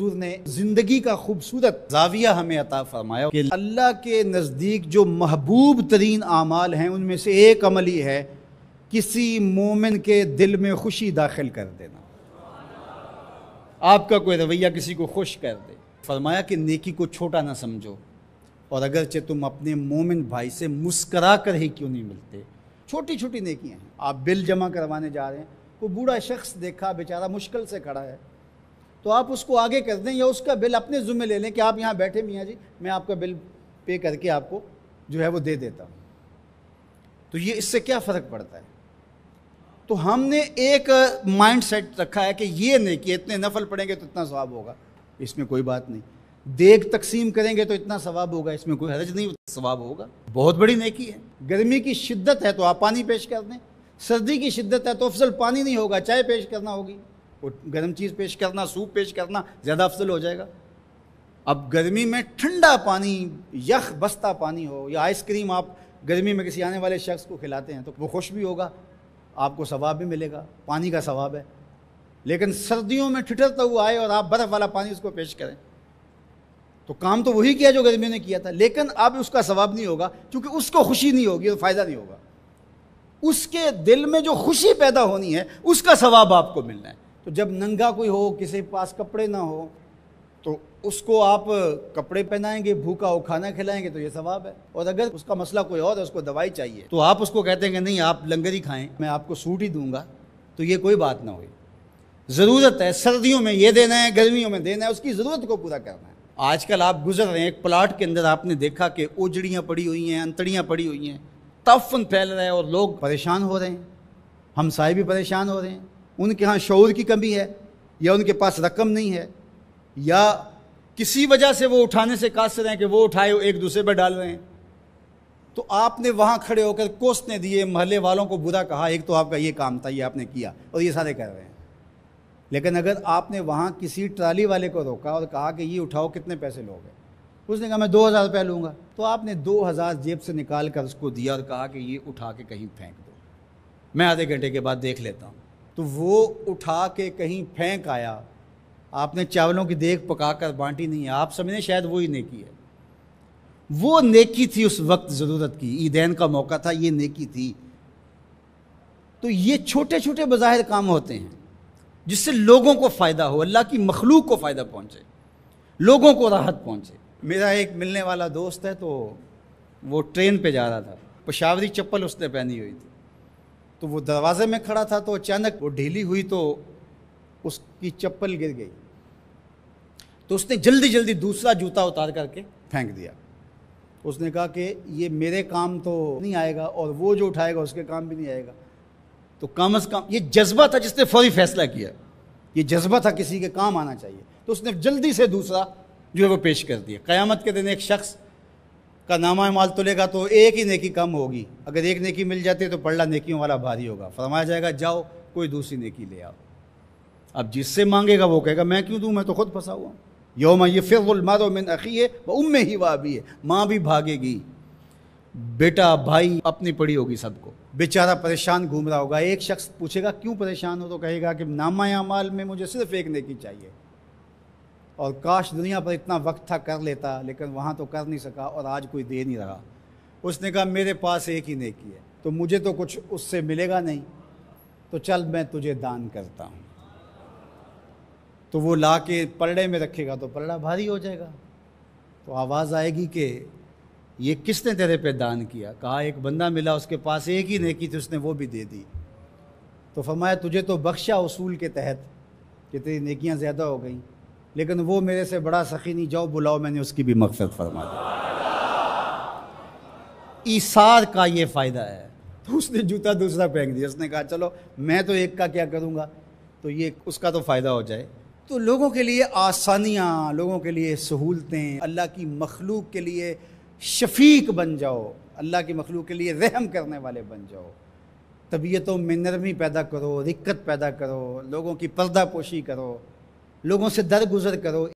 حضور نے زندگی کا خوبصورت زاویہ ہمیں عطا فرمایا کہ اللہ کے نزدیک جو محبوب ترین اعمال ہیں ان میں سے ایک عمل ہی ہے کسی مومن کے دل میں خوشی داخل کر دینا۔ آپ کا کوئی رویہ کسی کو خوش کر دے۔ فرمایا کہ نیکی کو چھوٹا نہ سمجھو، اور اگرچہ تم اپنے مومن بھائی سے مسکرا کر ہی کیوں نہیں ملتے، چھوٹی چھوٹی نیکیاں ہیں۔ آپ بل جمع کروانے جا رہے ہیں، کوئی بوڑھا شخص دیکھا بیچارہ مشکل سے کھڑا ہے، تو آپ اس کو آگے کر دیں یا اس کا بل اپنے ذمہ لے لیں کہ آپ یہاں بیٹھے میاں جی، میں آپ کا بل پے کر کے آپ کو جو ہے وہ دے دیتا ہوں۔ تو یہ اس سے کیا فرق پڑتا ہے؟ تو ہم نے ایک مائنڈ سیٹ رکھا ہے کہ یہ نیکی اتنے نفل پڑھیں گے تو اتنا ثواب ہوگا، اس میں کوئی بات نہیں۔ دیگ تقسیم کریں گے تو اتنا ثواب ہوگا، اس میں کوئی حرج نہیں، ثواب ہوگا۔ بہت بڑی نیکی ہے۔ گرمی کی شدت ہے تو آپ پانی پیش کر دیں، سردی کی شدت ہے تو افضل پانی نہیں ہوگا، چائے پیش کرنا ہوگی، گرم چیز پیش کرنا، سوپ پیش کرنا زیادہ افضل ہو جائے گا۔ اب گرمی میں ٹھنڈا پانی، یخ بستہ پانی ہو یا آئس کریم آپ گرمی میں کسی آنے والے شخص کو کھلاتے ہیں تو وہ خوش بھی ہوگا، آپ کو ثواب بھی ملے گا، پانی کا ثواب ہے۔ لیکن سردیوں میں ٹھٹرتا ہوا آئے اور آپ برف والا پانی اس کو پیش کریں تو کام تو وہی کیا جو گرمیوں نے کیا تھا، لیکن اب اس کا ثواب نہیں ہوگا کیونکہ اس کو خوشی نہیں ہوگی اور فائدہ نہیں ہوگا۔ اس کے دل میں جو خوشی پیدا ہونی ہے اس کا ثواب آپ کو ملنا ہے۔ تو جب ننگا کوئی ہو، کسی کے پاس کپڑے نہ ہو، تو اس کو آپ کپڑے پہنائیں گے، بھوکا ہو کھانا کھلائیں گے تو یہ ثواب ہے۔ اور اگر اس کا مسئلہ کوئی اور ہے، اس کو دوائی چاہیے، تو آپ اس کو کہتے ہیں کہ نہیں آپ لنگر ہی کھائیں، میں آپ کو سوٹ ہی دوں گا، تو یہ کوئی بات نہ ہوئی۔ ضرورت ہے سردیوں میں یہ دینا ہے، گرمیوں میں دینا ہے، اس کی ضرورت کو پورا کرنا ہے۔ آج کل آپ گزر رہے ہیں ایک پلاٹ کے اندر، آپ نے دیکھا کہ اوجڑیاں پڑی ہوئی ہیں، انتڑیاں پڑی ہوئی ہیں، تعفن پھیل رہا ہے اور لوگ پریشان ہو رہے ہیں، ہمسائے بھی پریشان ہو رہے ہیں۔ ان کے ہاں شعور کی کمی ہے، یا ان کے پاس رقم نہیں ہے، یا کسی وجہ سے وہ اٹھانے سے قاصر ہیں کہ وہ اٹھائے ایک دوسرے پہ ڈال رہے ہیں۔ تو آپ نے وہاں کھڑے ہو کر کوسنے دیے، محلے والوں کو برا کہا، ایک تو آپ کا یہ کام تھا، یہ آپ نے کیا اور یہ سارے کر رہے ہیں۔ لیکن اگر آپ نے وہاں کسی ٹرالی والے کو روکا اور کہا کہ یہ اٹھاؤ، کتنے پیسے لوگے؟ اس نے کہا میں 2000 روپے لوں گا، تو آپ نے 2000 جیب سے نکال کر اس کو دیا اور کہا کہ یہ اٹھا کے کہیں پھینک دو، میں آدھے گھنٹے کے بعد دیکھ لیتا ہوں۔ تو وہ اٹھا کے کہیں پھینک آیا، آپ نے چاولوں کی دیگ پکا کر بانٹی نہیں ہے، آپ سمجھیں شاید وہی نیکی ہے۔ وہ نیکی تھی اس وقت ضرورت کی، عیدین کا موقع تھا، یہ نیکی تھی۔ تو یہ چھوٹے چھوٹے بظاہر کام ہوتے ہیں جس سے لوگوں کو فائدہ ہو، اللہ کی مخلوق کو فائدہ پہنچے، لوگوں کو راحت پہنچے۔ میرا ایک ملنے والا دوست ہے، تو وہ ٹرین پہ جا رہا تھا، پشاوری چپل اس نے پہنی ہوئی تھی، تو وہ دروازے میں کھڑا تھا، تو اچانک وہ ڈھیلی ہوئی تو اس کی چپل گر گئی، تو اس نے جلدی جلدی دوسرا جوتا اتار کر کے پھینک دیا۔ اس نے کہا کہ یہ میرے کام تو نہیں آئے گا اور وہ جو اٹھائے گا اس کے کام بھی نہیں آئے گا، تو کم از کم یہ جذبہ تھا جس نے فوری فیصلہ کیا، یہ جذبہ تھا کسی کے کام آنا چاہیے، تو اس نے جلدی سے دوسرا جو ہے وہ پیش کر دیا۔ قیامت کے دن ایک شخص کا نامہ اعمال تلے گا تو ایک ہی نیکی کم ہوگی، اگر ایک نیکی مل جاتی ہے تو پلڑا نیکیوں والا بھاری ہوگا، فرمایا جائے گا جاؤ کوئی دوسری نیکی لے آؤ۔ اب جس سے مانگے گا وہ کہے گا میں کیوں دوں، میں تو خود پھنسا ہوا ہوں۔ یوم یفر المرء من اخیہ وامہ وابیہ، ماں بھی بھاگے گی، بیٹا بھائی اپنی پڑی ہوگی، سب کو بیچارہ پریشان گھوم رہا ہوگا۔ ایک شخص پوچھے گا کیوں پریشان ہو، تو کہے گا کہ نامہ اعمال میں مجھے صرف ایک نیکی چاہیے، اور کاش دنیا پر اتنا وقت تھا کر لیتا، لیکن وہاں تو کر نہیں سکا اور آج کوئی دے نہیں رہا۔ اس نے کہا میرے پاس ایک ہی نیکی ہے، تو مجھے تو کچھ اس سے ملے گا نہیں، تو چل میں تجھے دان کرتا ہوں۔ تو وہ لا کے پلڑے میں رکھے گا تو پلڑا بھاری ہو جائے گا، تو آواز آئے گی کہ یہ کس نے تیرے پہ دان کیا؟ کہا ایک بندہ ملا، اس کے پاس ایک ہی نیکی تھی، اس نے وہ بھی دے دی۔ تو فرمایا تجھے تو بخشا اصول کے تحت کہ تیری نیکیاں زیادہ ہو گئیں، لیکن وہ میرے سے بڑا سخی نہیں، جاؤ بلاؤ، میں نے اس کی بھی مغفرت فرما دی۔ ایثار کا یہ فائدہ ہے۔ تو اس نے جوتا دوسرا پھینک دیا، اس نے کہا چلو میں تو ایک کا کیا کروں گا، تو یہ اس کا تو فائدہ ہو جائے۔ تو لوگوں کے لیے آسانیاں، لوگوں کے لیے سہولتیں، اللہ کی مخلوق کے لیے شفیق بن جاؤ، اللہ کی مخلوق کے لیے رحم کرنے والے بن جاؤ، طبیعتوں میں نرمی پیدا کرو، رقت پیدا کرو، لوگوں کی پردہ پوشی کرو، لوگوں سے درگزر کرو۔